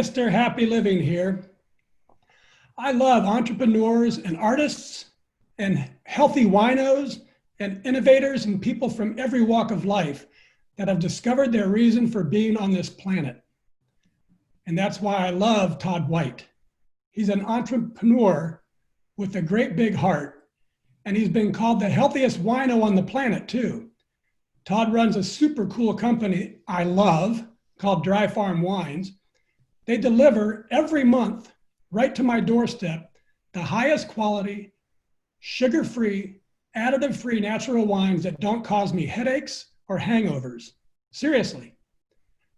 Mr. Happy Living here. I love entrepreneurs and artists and healthy winos and innovators and people from every walk of life that have discovered their reason for being on this planet. And that's why I love Todd White. He's an entrepreneur with a great big heart, and he's been called the healthiest wino on the planet too. Todd runs a super cool company I love called Dry Farm Wines. They deliver every month right to my doorstep the highest quality, sugar-free, additive-free natural wines that don't cause me headaches or hangovers. Seriously.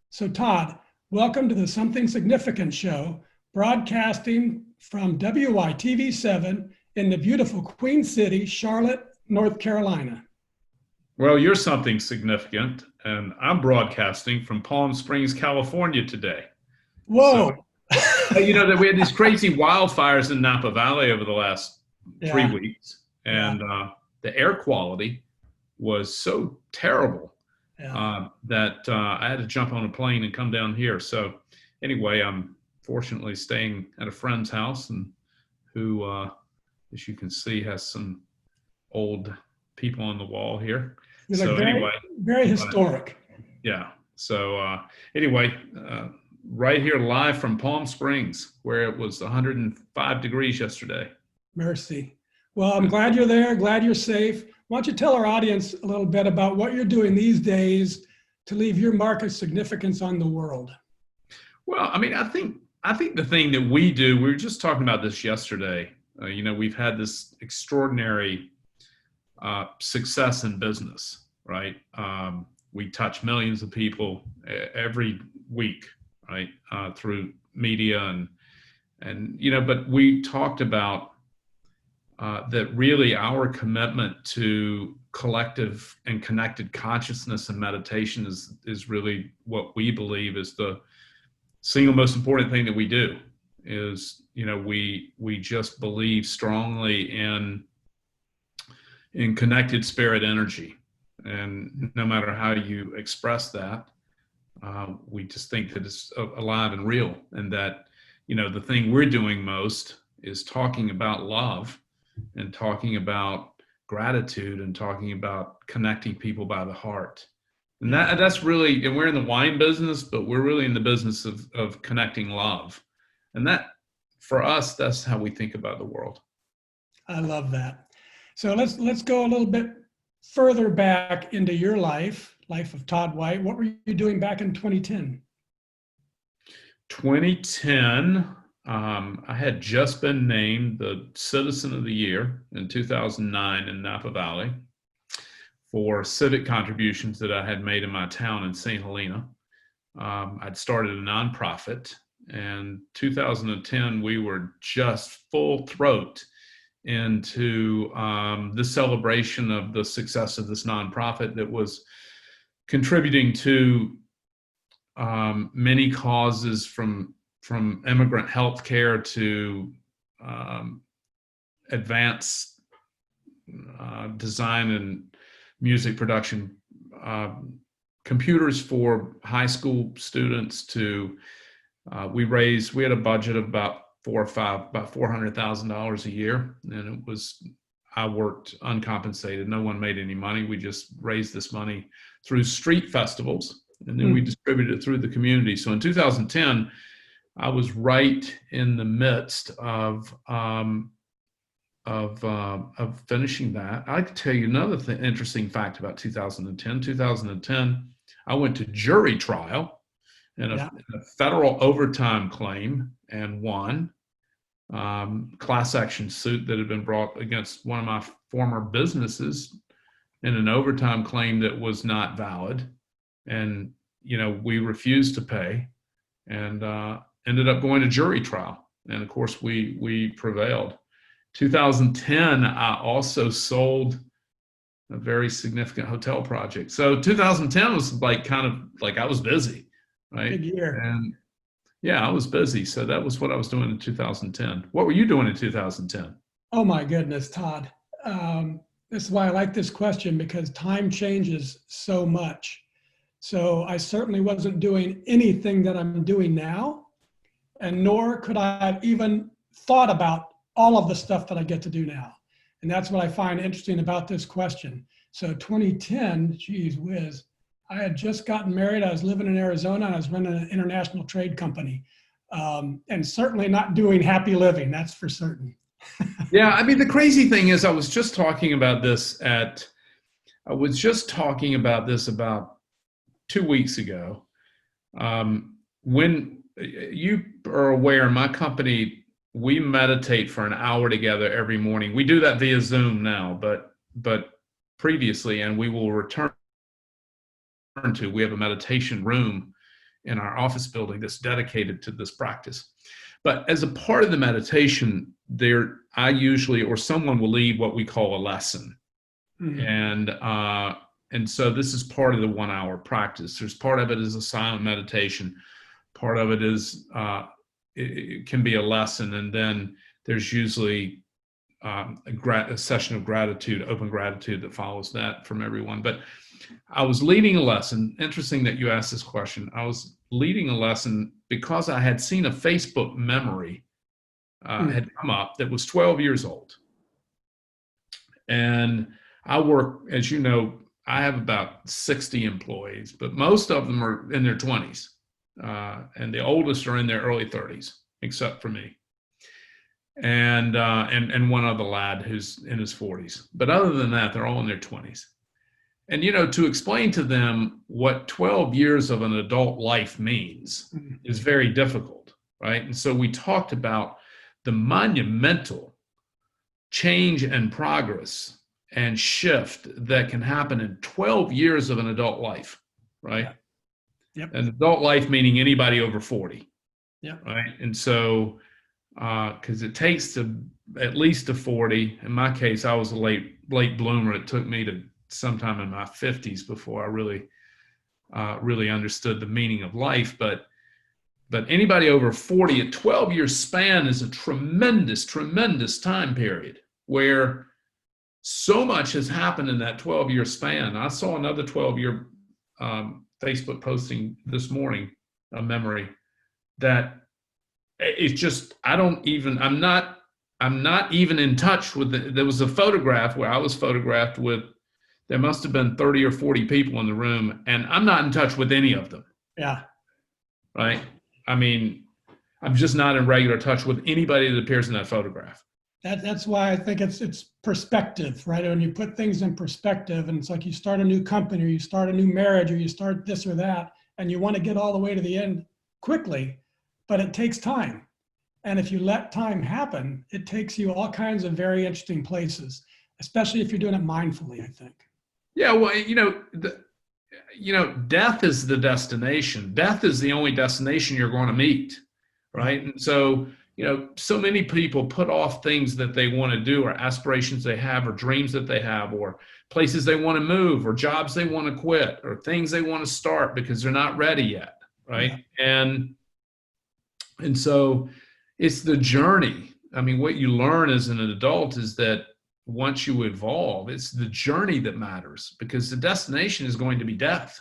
So Todd, welcome to the Something Significant show, broadcasting from WYTV7 in the beautiful Queen City, Charlotte, North Carolina. Well, you're something significant, and I'm broadcasting from Palm Springs, California today. Whoa. So, that we had these crazy wildfires in Napa Valley over the last 3 weeks, and the air quality was so terrible that I had to jump on a plane and come down here. So anyway, I'm fortunately staying at a friend's house, and who, as you can see, has some old people on the wall here. So very historic. So anyway, right here live from Palm Springs, where it was 105 degrees yesterday. Mercy. Well, I'm glad you're there. Glad you're safe. Why don't you tell our audience a little bit about what you're doing these days to leave your mark of significance on the world? Well, I think the thing that we do, we were just talking about this yesterday. We've had this extraordinary success in business, right? We touch millions of people every week, right? Through media but we talked about that really our commitment to collective and connected consciousness and meditation is really what we believe is the single most important thing that we do. Is we just believe strongly in connected spirit energy, and no matter how you express that, we just think that it's alive and real, and that the thing we're doing most is talking about love and talking about gratitude and talking about connecting people by the heart. And that's really, and we're in the wine business, but we're really in the business of connecting love. And that, for us, that's how we think about the world. I love that. So let's go a little bit further back into your life of Todd White. What were you doing back in 2010? 2010, I had just been named the Citizen of the Year in 2009 in Napa Valley for civic contributions that I had made in my town in St. Helena. I'd started a nonprofit. And 2010, we were just full throat into the celebration of the success of this nonprofit that was contributing to many causes from immigrant health care to advanced design and music production, computers for high school students to we had a budget of about $400,000 a year, and I worked uncompensated. No one made any money. We just raised this money through street festivals, and then we distributed it through the community. So in 2010, I was right in the midst of finishing that. I could tell you another interesting fact about 2010. 2010, I went to jury trial in a federal overtime claim and won. Class action suit that had been brought against one of my former businesses in an overtime claim that was not valid. And, we refused to pay and ended up going to jury trial. And of course, we prevailed. 2010, I also sold a very significant hotel project. So 2010 was kind of I was busy. Right. Good year. And I was busy. So that was what I was doing in 2010. What were you doing in 2010? Oh my goodness, Todd. This is why I like this question, because time changes so much. So I certainly wasn't doing anything that I'm doing now. and nor could I have even thought about all of the stuff that I get to do now. And that's what I find interesting about this question. So 2010, geez whiz, I had just gotten married. I was living in Arizona and I was running an international trade company, and certainly not doing happy living, that's for certain. Yeah, I mean, the crazy thing is I was just talking about this about 2 weeks ago. When you are aware, my company, we meditate for an hour together every morning. We do that via Zoom now, but previously, and we will return to, we have a meditation room in our office building that's dedicated to this practice. But as a part of the meditation, I usually, or someone will lead what we call a lesson. And so this is part of the 1 hour practice. There's part of it is a silent meditation. Part of it is, it can be a lesson. And then there's usually a session of gratitude, open gratitude that follows that from everyone. But I was leading a lesson. Interesting that you asked this question. I was leading a lesson because I had seen a Facebook memory had come up that was 12 years old. And I work, as you know, I have about 60 employees, but most of them are in their 20s. And the oldest are in their early 30s, except for me. And one other lad who's in his 40s. But other than that, they're all in their 20s. And, to explain to them what 12 years of an adult life means is very difficult, right? And so we talked about the monumental change and progress and shift that can happen in 12 years of an adult life, right? Yeah. Yep. An adult life meaning anybody over 40. Yeah. Right. And so, because it takes at least to 40. In my case, I was a late bloomer. It took me to sometime in my 50s before I really understood the meaning of life. But anybody over 40, a 12-year span is a tremendous, tremendous time period where so much has happened in that 12-year span. I saw another 12-year Facebook posting this morning, a memory that it's just, I'm not even in touch with there was a photograph where I was photographed with, there must have been 30 or 40 people in the room, and I'm not in touch with any of them. Yeah. Right. I mean, I'm just not in regular touch with anybody that appears in that photograph. That's why I think it's perspective, right? When you put things in perspective, and it's like you start a new company or you start a new marriage or you start this or that, and you want to get all the way to the end quickly, but it takes time. And if you let time happen, it takes you all kinds of very interesting places, especially if you're doing it mindfully, I think. Yeah, well, death is the destination. Death is the only destination you're going to meet, right? And so, so many people put off things that they want to do, or aspirations they have, or dreams that they have, or places they want to move, or jobs they want to quit, or things they want to start because they're not ready yet, right? Yeah. And so it's the journey. I mean, what you learn as an adult is that once you evolve, it's the journey that matters, because the destination is going to be death,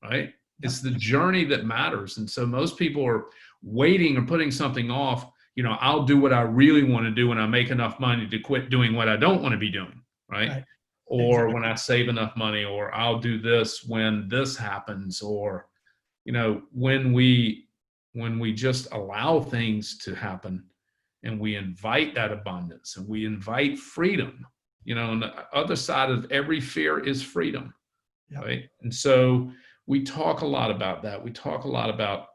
right? It's the journey that matters. And so most people are waiting or putting something off. I'll do what I really want to do when I make enough money to quit doing what I don't want to be doing, right? Or when I save enough money, or I'll do this when this happens, or, when we just allow things to happen and we invite that abundance and we invite freedom, and the other side of every fear is freedom, right? And so we talk a lot about that. We talk a lot about,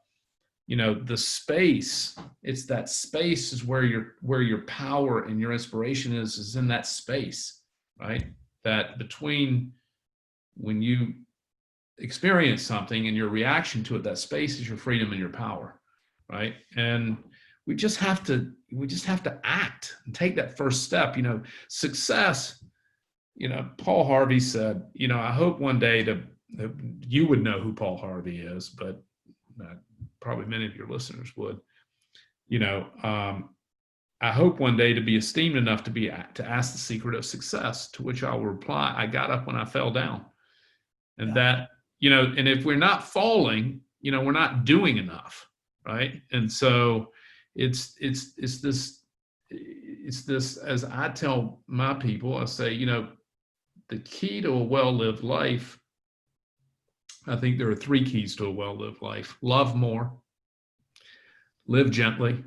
the space. It's that space is where your power and your inspiration is in that space, right? That between when you experience something and your reaction to it, that space is your freedom and your power, right? And we just have to act and take that first step. Success, Paul Harvey said, I hope one day that you would know who Paul Harvey is, but probably many of your listeners would. I hope one day to be esteemed enough to ask the secret of success, to which I will reply, I got up when I fell down. And that, and if we're not falling, we're not doing enough, right? And so it's this, as I tell my people, I say, the key to a well-lived life, I think there are three keys to a well-lived life: love more, live gently,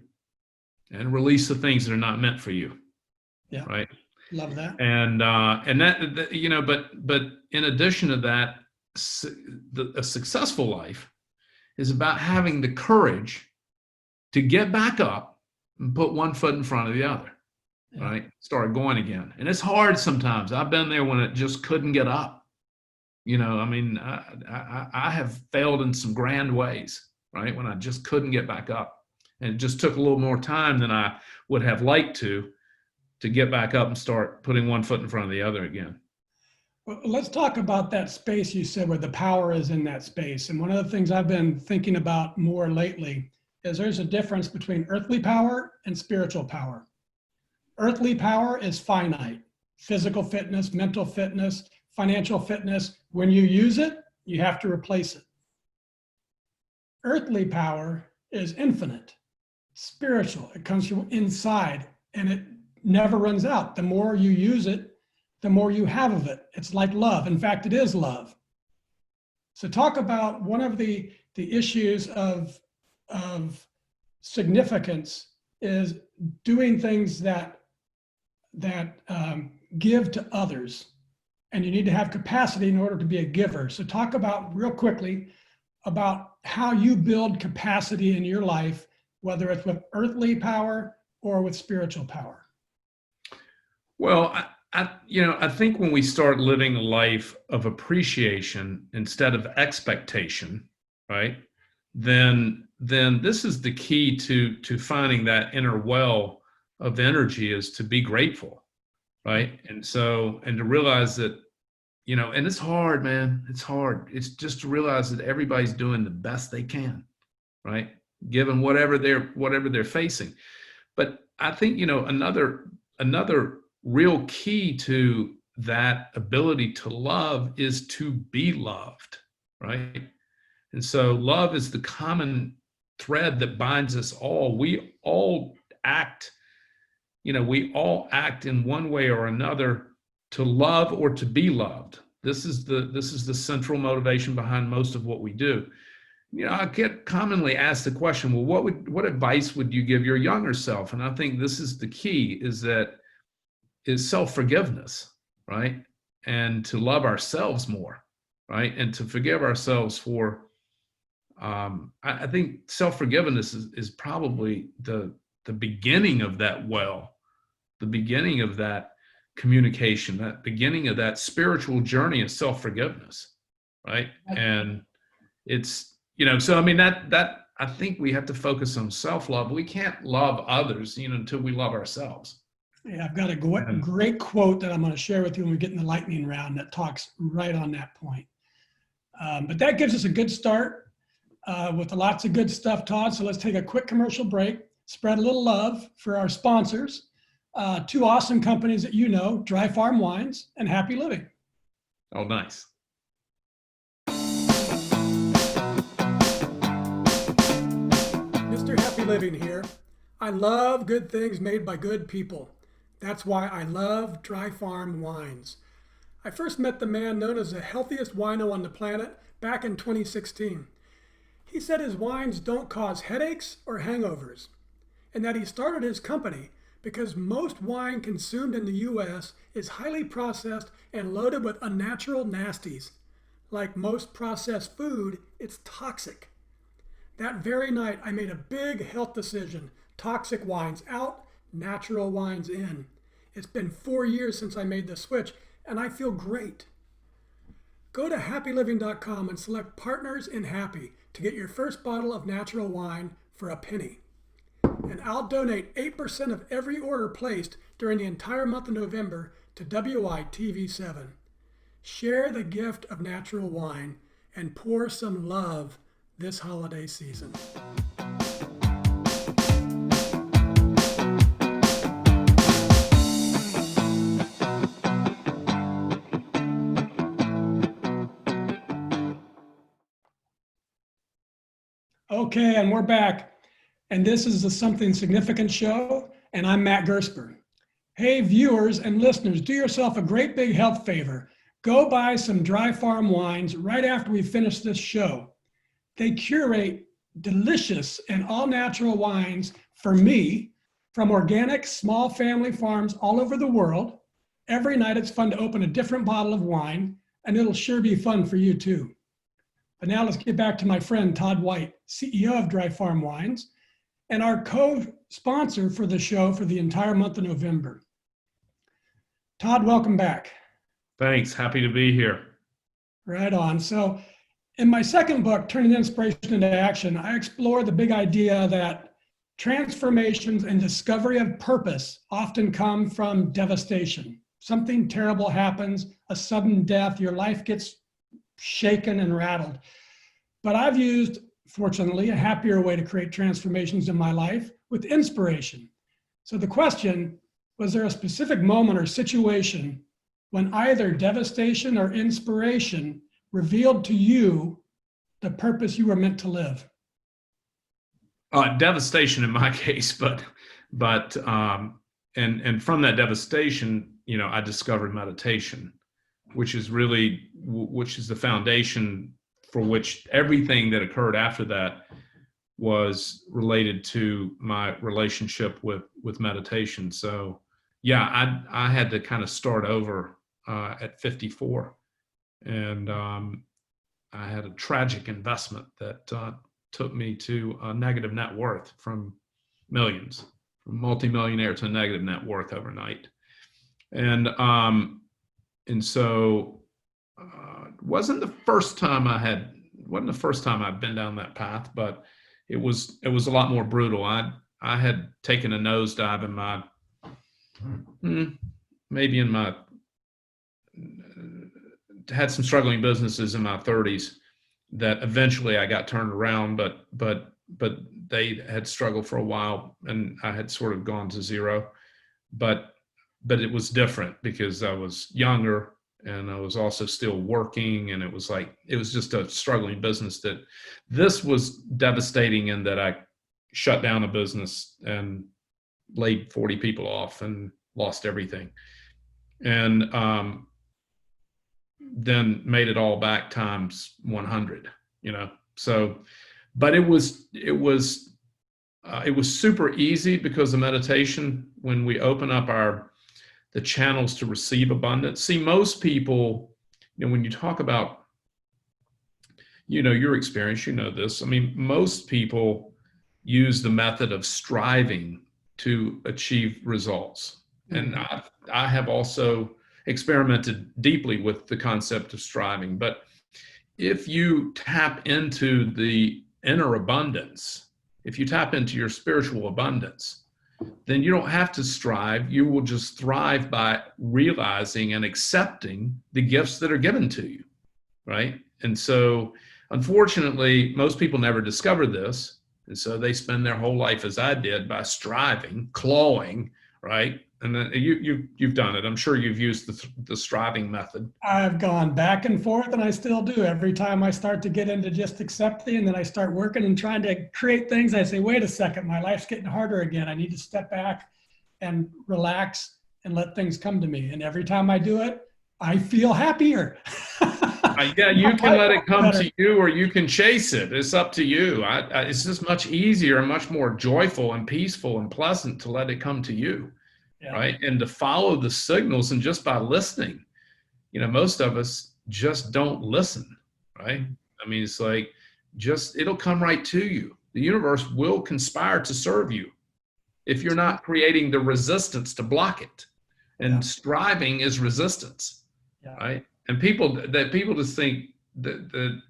and release the things that are not meant for you. Yeah. Right. Love that. And but in addition to that, a successful life is about having the courage to get back up and put one foot in front of the other. Yeah. Right. Start going again. And it's hard sometimes. I've been there when it just couldn't get up. I have failed in some grand ways, right? When I just couldn't get back up. And it just took a little more time than I would have liked to get back up and start putting one foot in front of the other again. Well, let's talk about that space you said where the power is in that space. And one of the things I've been thinking about more lately is there's a difference between earthly power and spiritual power. Earthly power is finite: physical fitness, mental fitness, financial fitness. When you use it, you have to replace it. Earthly power is infinite, spiritual. It comes from inside and it never runs out. The more you use it, the more you have of it. It's like love. In fact, it is love. So talk about one of the issues of significance is doing things that give to others. And you need to have capacity in order to be a giver. So talk about, real quickly, about how you build capacity in your life, whether it's with earthly power or with spiritual power. Well, I think when we start living a life of appreciation instead of expectation, right, then this is the key to finding that inner well of energy, is to be grateful, right? And to realize that, and it's hard, man. It's hard. It's just to realize that everybody's doing the best they can, right? Given whatever they're facing. But I think, another real key to that ability to love is to be loved, right? And so love is the common thread that binds us all. We all act in one way or another to love or to be loved. This is the central motivation behind most of what we do. I get commonly asked the question, well, what advice would you give your younger self? And I think this is the key, is self-forgiveness, right? And to love ourselves more, right? And to forgive ourselves for, I think self-forgiveness is probably the beginning of that well, the beginning of that communication, that beginning of that spiritual journey of self-forgiveness, right? And it's, so I mean, that I think we have to focus on self-love. We can't love others, until we love ourselves. Yeah, I've got a great quote that I'm going to share with you when we get in the lightning round that talks right on that point. But that gives us a good start with lots of good stuff, Todd. So let's take a quick commercial break, spread a little love for our sponsors, two awesome companies that Dry Farm Wines and Happy Living. Oh, nice. Mr. Happy Living here. I love good things made by good people. That's why I love Dry Farm Wines. I first met the man known as the healthiest wino on the planet back in 2016. He said his wines don't cause headaches or hangovers, and that he started his company because most wine consumed in the U.S. is highly processed and loaded with unnatural nasties. Like most processed food, it's toxic. That very night, I made a big health decision: toxic wines out, natural wines in. It's been 4 years since I made the switch, and I feel great. Go to happyliving.com and select Partners in Happy to get your first bottle of natural wine for a penny. And I'll donate 8% of every order placed during the entire month of November to WYTV7. Share the gift of natural wine and pour some love this holiday season. Okay, and we're back. and this is the Something Significant show, and I'm Matt Gersper. Hey, viewers and listeners, do yourself a great big health favor. Go buy some Dry Farm wines right after we finish this show. They curate delicious and all-natural wines for me from organic small family farms all over the world. Every night it's fun to open a different bottle of wine, and it'll sure be fun for you too. But now let's get back to my friend Todd White, CEO of Dry Farm Wines, and our co-sponsor for the show for the entire month of November. Todd, welcome back. Thanks. Happy to be here. Right on. So in my second book, Turning Inspiration into Action, I explore the big idea that transformations and discovery of purpose often come from devastation. Something terrible happens, a sudden death, your life gets shaken and rattled. But I've used, fortunately, a happier way to create transformations in my life with inspiration. So the question, was there a specific moment or situation when either devastation or inspiration revealed to you the purpose you were meant to live? Devastation in my case, but and from that devastation, I discovered meditation, which is the foundation for which everything that occurred after that was related to my relationship with meditation. So yeah, I had to kind of start over at 54, and I had a tragic investment that took me to a negative net worth from millions, from multimillionaire to a negative net worth overnight. And so it wasn't the first time I'd been down that path, but it was a lot more brutal. I had taken a nosedive in my had some struggling businesses in my 30s that eventually I got turned around, but they had struggled for a while and I had sort of gone to zero. But it was different because I was younger and I was also still working, and it was just a struggling business. This was devastating in that I shut down a business and laid 40 people off and lost everything. And then made it all back times 100, So, but it was super easy because of meditation. When we open up the channels to receive abundance. See, most people, when you talk about, your experience, this. I mean, most people use the method of striving to achieve results. And I have also experimented deeply with the concept of striving. But if you tap into the inner abundance, if you tap into your spiritual abundance, then you don't have to strive. You will just thrive by realizing and accepting the gifts that are given to you, right? And so, unfortunately, most people never discover this. And so they spend their whole life, as I did, by striving, clawing, right? And then you've done it. I'm sure you've used the striving method. I've gone back and forth, and I still do. Every time I start to get into just accepting, and then I start working and trying to create things, I say, wait a second, my life's getting harder again. I need to step back and relax and let things come to me. And every time I do it, I feel happier. Yeah, you can let it come to you, or you can chase it. It's up to you. It's just much easier and much more joyful and peaceful and pleasant to let it come to you. Yeah. Right. And to follow the signals, and just by listening, most of us just don't listen. Right. I mean, it's like, it'll come right to you. The universe will conspire to serve you if you're not creating the resistance to block it. And striving is resistance. Yeah. Right. And people just think that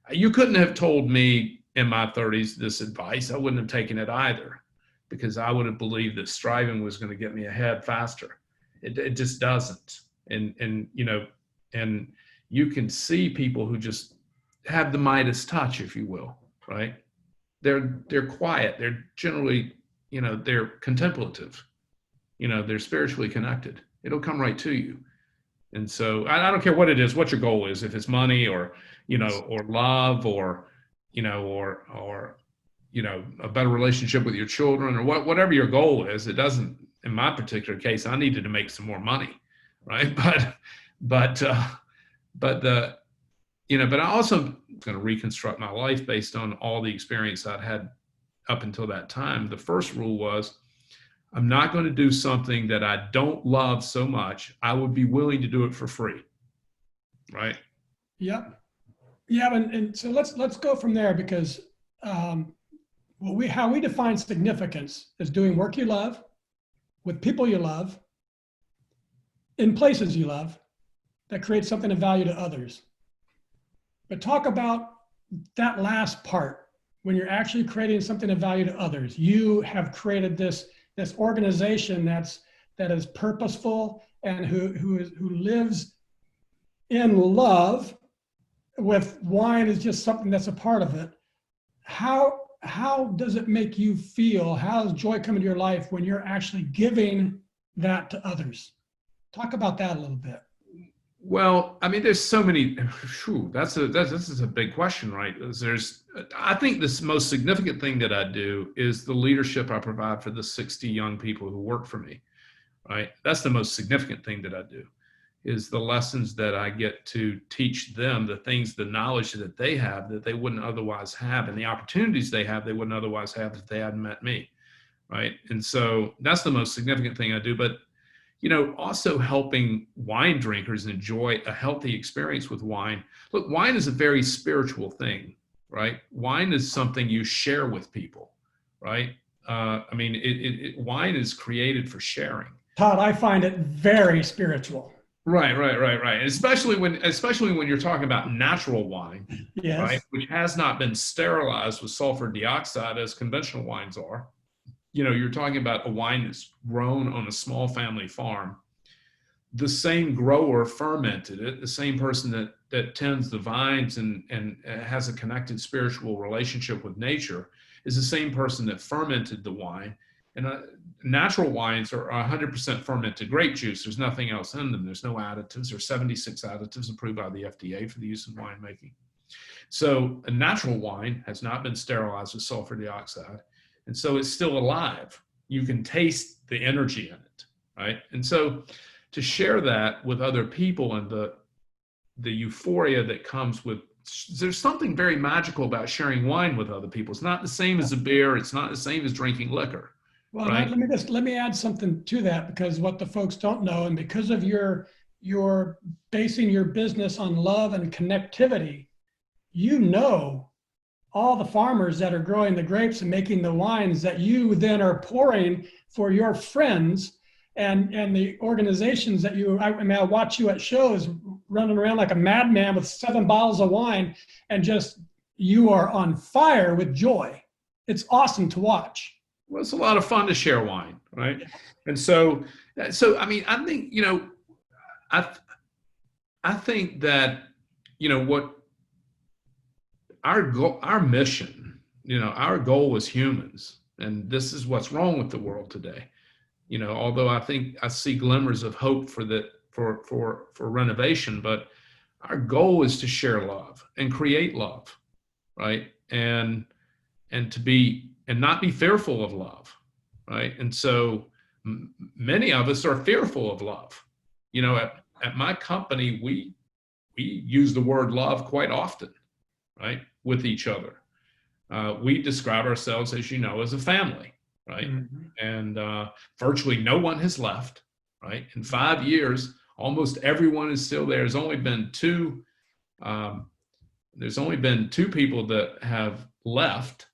you couldn't have told me in my 30s this advice. I wouldn't have taken it either, because I would have believed that striving was going to get me ahead faster. It just doesn't. And you can see people who just have the Midas touch, if you will, right? They're quiet. They're generally, they're contemplative. They're spiritually connected. It'll come right to you. And so I don't care what it is, what your goal is, if it's money or, or love or a better relationship with your children, or whatever your goal is. It doesn't, in my particular case, I needed to make some more money, right? But I also going to reconstruct my life based on all the experience I'd had up until that time. The first rule was, I'm not going to do something that I don't love so much. I would be willing to do it for free. Right. Yep. Yeah. And so let's go from there, because how we define significance is doing work you love, with people you love, in places you love, that creates something of value to others. But talk about that last part, when you're actually creating something of value to others. You have created this organization that is purposeful and who lives in love, with wine is just something that's a part of it. How does it make you feel? How does joy come into your life when you're actually giving that to others? Talk about that a little bit. Well, I mean, there's so many. This is a big question, right? I think the most significant thing that I do is the leadership I provide for the 60 young people who work for me, right? That's the most significant thing that I do, is the lessons that I get to teach them, the knowledge that they have that they wouldn't otherwise have, and the opportunities they have they wouldn't otherwise have if they hadn't met me, right? And so that's the most significant thing I do. But also helping wine drinkers enjoy a healthy experience with wine. Look, wine is a very spiritual thing, right? Wine is something you share with people, right? Wine is created for sharing. Todd, I find it very spiritual. Right. Especially when you're talking about natural wine, yes, right? Which has not been sterilized with sulfur dioxide as conventional wines are. You're talking about a wine that's grown on a small family farm. The same grower fermented it, the same person that tends the vines and has a connected spiritual relationship with nature is the same person that fermented the wine. And natural wines are 100% fermented grape juice. There's nothing else in them. There's no additives. There's 76 additives approved by the FDA for the use in winemaking. So a natural wine has not been sterilized with sulfur dioxide. And so it's still alive. You can taste the energy in it, right? And so to share that with other people and the euphoria that comes with, there's something very magical about sharing wine with other people. It's not the same as a beer. It's not the same as drinking liquor. Well, right? let me add something to that, because what the folks don't know, and because of your basing your business on love and connectivity, all the farmers that are growing the grapes and making the wines that you then are pouring for your friends and the organizations that I watch you at shows running around like a madman with 7 bottles of wine, and just, you are on fire with joy. It's awesome to watch. Well, it's a lot of fun to share wine, right? And so I mean, I think, I think that, what our mission, our goal as humans, and this is what's wrong with the world today. Although I think I see glimmers of hope for renovation, but our goal is to share love and create love, right? And not be fearful of love, right? And so many of us are fearful of love. At my company, we use the word love quite often, right, with each other. We describe ourselves, as you know, as a family, right? Mm-hmm. And virtually no one has left, right? In 5 years, almost everyone is still there. There's only been two people that have left,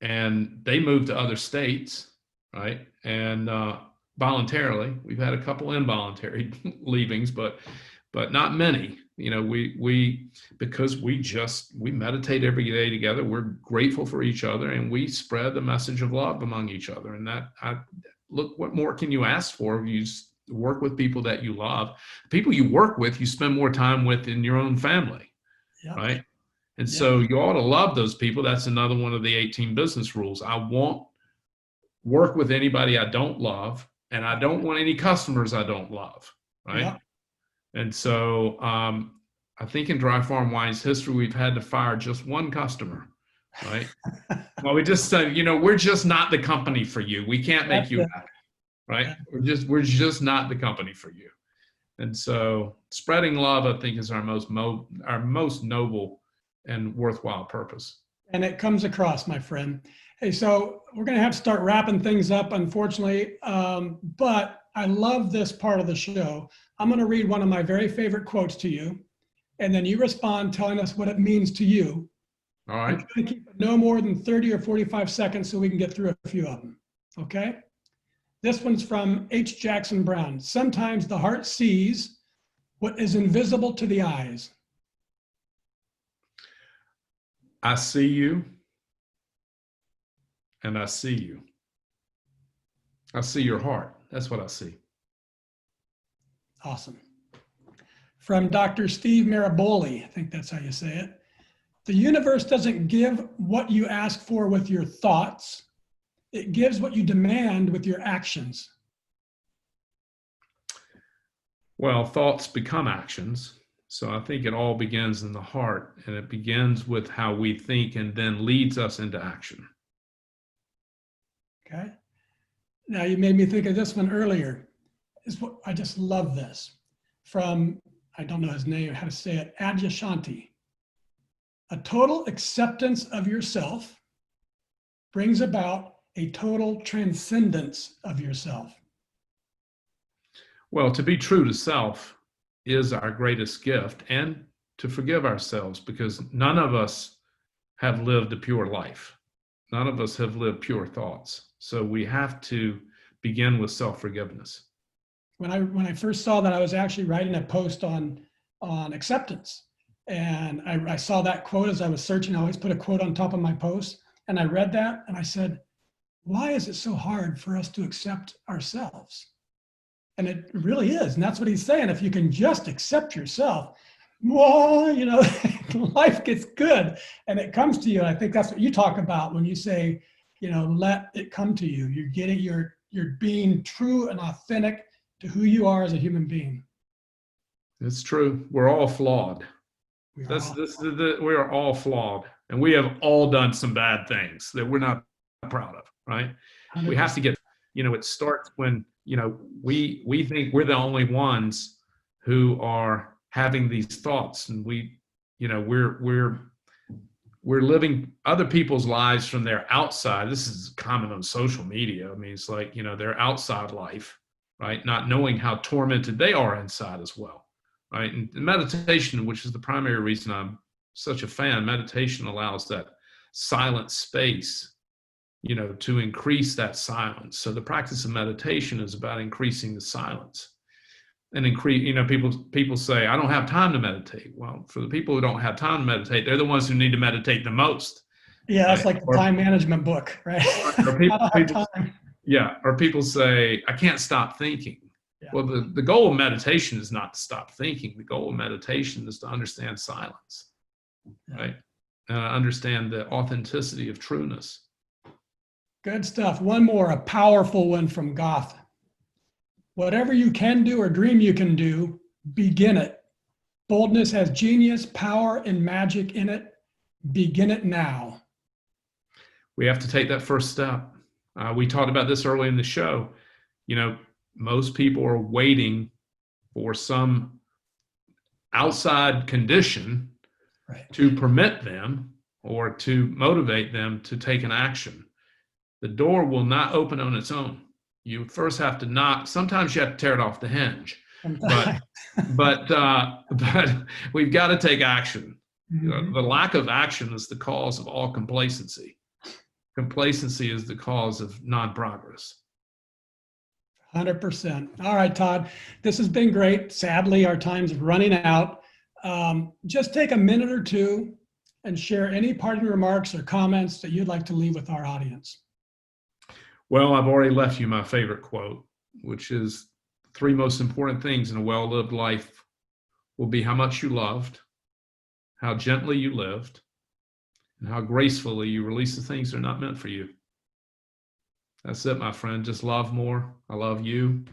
and they moved to other states, right? And voluntarily. We've had a couple involuntary leavings, but not many. Because we meditate every day together. We're grateful for each other, and we spread the message of love among each other. And look, what more can you ask for if you work with people that you love? People you work with, you spend more time with in your own family, yep. Right? And yep. So you ought to love those people. That's another one of the 18 business rules. I won't work with anybody I don't love, and I don't want any customers I don't love, right? Yep. And so I think in Dry Farm Wine's history, we've had to fire just one customer right? Well, we just said, we're just not the company for you. We can't make you happy, right? We're just not the company for you. And so spreading love, I think, is our most noble and worthwhile purpose. And it comes across, my friend. Hey, so we're going to have to start wrapping things up, unfortunately. But I love this part of the show. I'm going to read one of my very favorite quotes to you, and then you respond telling us what it means to you. All right. I'm trying to keep it no more than 30 or 45 seconds so we can get through a few of them. Okay? This one's from H. Jackson Brown. Sometimes the heart sees what is invisible to the eyes. I see you, and I see you. I see your heart. That's what I see. Awesome. From Dr. Steve Maraboli, I think that's how you say it. The universe doesn't give what you ask for with your thoughts. It gives what you demand with your actions. Well, thoughts become actions. So I think it all begins in the heart, and it begins with how we think and then leads us into action. Okay. Now you made me think of this one earlier. I just love this. From, I don't know his name, how to say it, Adyashanti. A total acceptance of yourself brings about a total transcendence of yourself. Well, to be true to self is our greatest gift, and to forgive ourselves, because none of us have lived a pure life. None of us have lived pure thoughts. So we have to begin with self-forgiveness. When I first saw that, I was actually writing a post on acceptance. And I saw that quote as I was searching. I always put a quote on top of my post. And I read that and I said, why is it so hard for us to accept ourselves? And it really is. And that's what he's saying. If you can just accept yourself, well, life gets good and it comes to you. And I think that's what you talk about when you say, let it come to you. You're being true and authentic to who you are as a human being. It's true. We're all flawed. We are all flawed, and we have all done some bad things that we're not proud of, right? 100%. We have to get, it starts when, we think we're the only ones who are having these thoughts, and we're living other people's lives from their outside. This is common on social media. I mean, it's like, their outside life, right? Not knowing how tormented they are inside as well. Right. And meditation, which is the primary reason I'm such a fan, meditation allows that silent space, to increase that silence. So the practice of meditation is about increasing the silence and people say, I don't have time to meditate. Well, for the people who don't have time to meditate, they're the ones who need to meditate the most. Yeah. That's right? Like the time management book, right? Or people say, I can't stop thinking. Yeah. Well, the goal of meditation is not to stop thinking. The goal of meditation is to understand silence, right? Understand the authenticity of trueness. Good stuff. One more, a powerful one from Goth. Whatever you can do or dream you can do, begin it. Boldness has genius, power, and magic in it. Begin it now. We have to take that first step. We talked about this early in the show. Most people are waiting for some outside condition to permit them or to motivate them to take an action. The door will not open on its own. You first have to knock. Sometimes you have to tear it off the hinge, but we've got to take action. Mm-hmm. The lack of action is the cause of all complacency. Complacency is the cause of non-progress. 100%. All right, Todd, this has been great. Sadly, our time's running out. Just take a minute or two and share any parting remarks or comments that you'd like to leave with our audience. Well, I've already left you my favorite quote, which is the three most important things in a well-lived life will be how much you loved, how gently you lived, and how gracefully you release the things that are not meant for you. That's it, my friend. Just love more. I love you.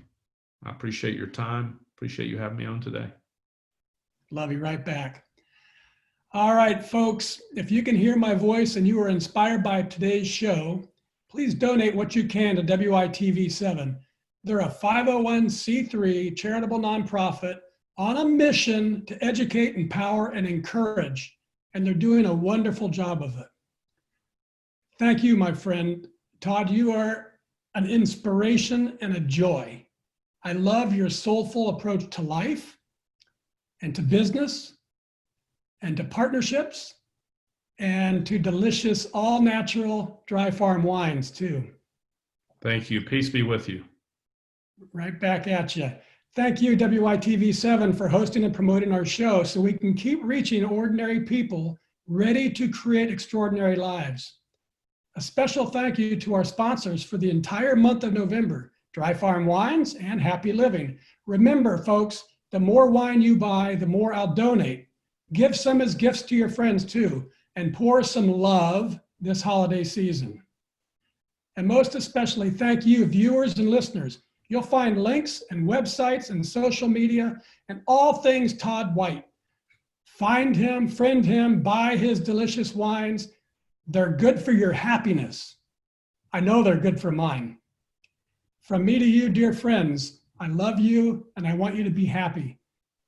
I appreciate your time. Appreciate you having me on today. Love you right back. All right, folks, if you can hear my voice and you are inspired by today's show, please donate what you can to WYTV7. They're a 501c3 charitable nonprofit on a mission to educate, empower, and encourage, and they're doing a wonderful job of it. Thank you, my friend. Todd, you are an inspiration and a joy. I love your soulful approach to life and to business and to partnerships and to delicious, all natural dry farm wines too. Thank you. Peace be with you. Right back at you. Thank you, WYTV7, for hosting and promoting our show so we can keep reaching ordinary people ready to create extraordinary lives. A special thank you to our sponsors for the entire month of November, Dry Farm Wines and Happy Living. Remember, folks, the more wine you buy, the more I'll donate. Give some as gifts to your friends too, and pour some love this holiday season. And most especially, thank you, viewers and listeners. You'll find links and websites and social media and all things Todd White. Find him, friend him, buy his delicious wines. They're good for your happiness. I know they're good for mine. From me to you, dear friends, I love you and I want you to be happy.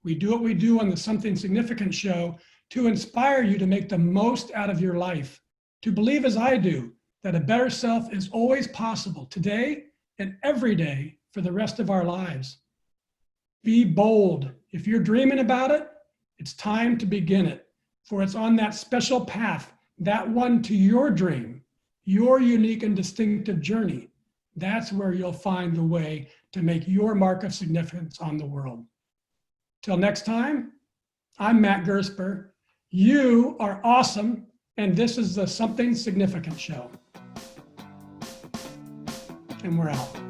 We do what we do on the Something Significant show to inspire you to make the most out of your life, to believe as I do that a better self is always possible today and every day for the rest of our lives. Be bold. If you're dreaming about it, it's time to begin it, for it's on that special path, that one to your dream, your unique and distinctive journey. That's where you'll find the way to make your mark of significance on the world. Till next time, I'm Matt Gersper. You are awesome, and this is the Something Significant show. And we're out.